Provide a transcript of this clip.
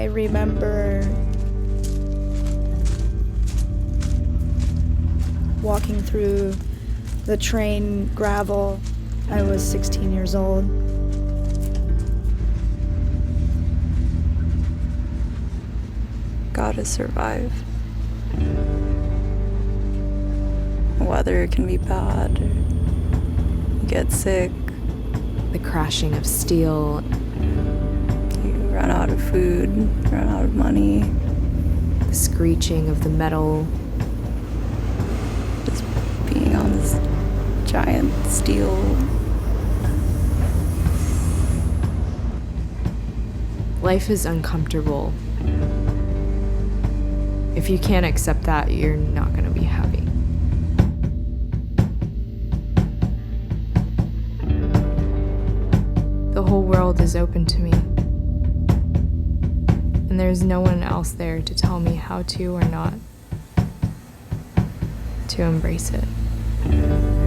remember walking through the train gravel. I was 16 years old. Gotta survive. Weather can be bad. You get sick. The crashing of steel. You run out of food, run out of money. The screeching of the metal. Just being on this giant steel. Life is uncomfortable. If you can't accept that, you're not going to be happy. The whole world is open to me. And there's no one else there to tell me how to or not to embrace it.